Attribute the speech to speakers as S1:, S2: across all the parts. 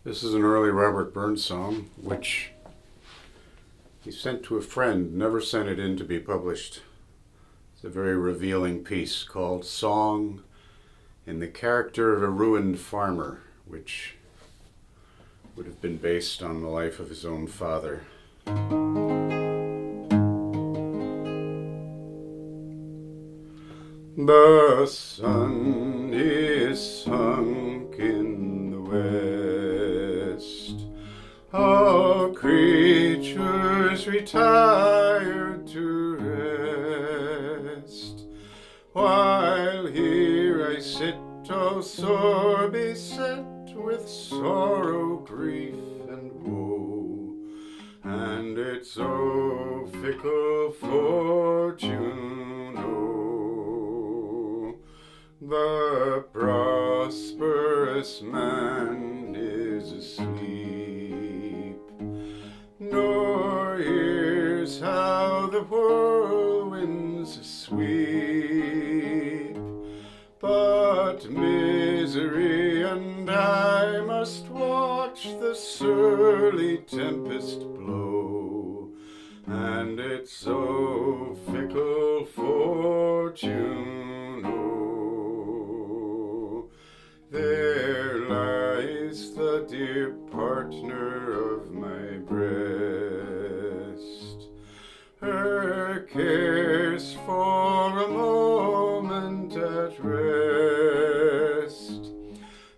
S1: This is an early Robert Burns song, which he sent to a friend, never sent it in to be published. It's a very revealing piece called Song in the Character of a Ruined Farmer, which would have been based on the life of his own father. The sun is sunk in the west, all creatures retired to rest, while here I sit, oh sore beset with sorrow, grief, and woe, and it's oh fickle fortune, oh. The prosperous man is asleep, nor hears how the whirlwinds sweep, but misery and I must watch the surly tempest blow, and it's so fickle fortune, oh. There lies the dear partner of my breast, her cares for a moment at rest.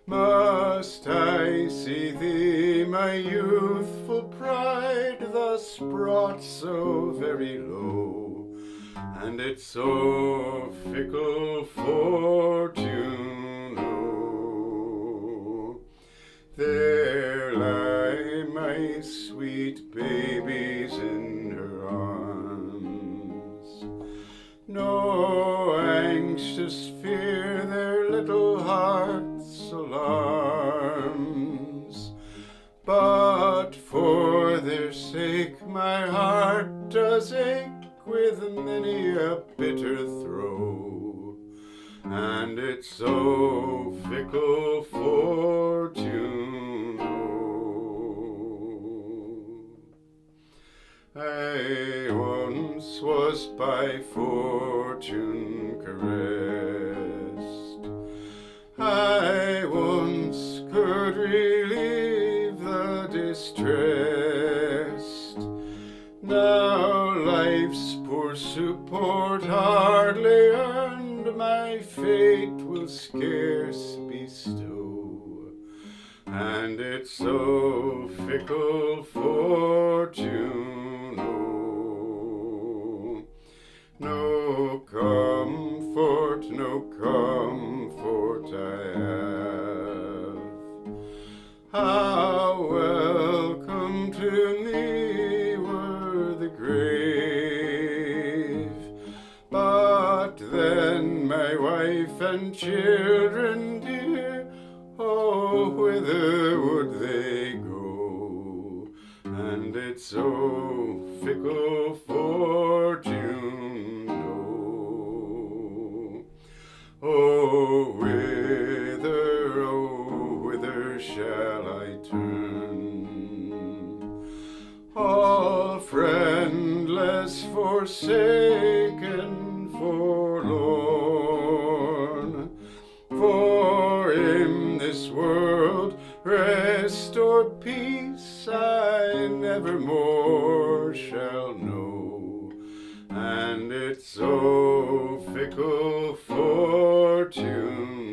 S1: Must I see thee, my youthful pride, thus brought so very low, and it's so fickle fortune, oh. There lie my sweet babies in her arms, no anxious fear their little hearts alarms, but for their sake my heart does ache with many a bitter throe, and it's so fickle fortune, oh. I once was by fortune caressed, I once could relieve the distressed, now life's poor support hardly earned, my fate will scarce bestow, and it's so fickle fortune, oh. No comfort, no comfort I have, how welcome to me were the grave, but then my wife and children dear, oh, whither would they go, and it's so fickle fortune, oh. Oh, whither shall I turn? All friendless, forsaken, forlorn, for in this world rest or peace I nevermore shall know, and it's so fickle fortune,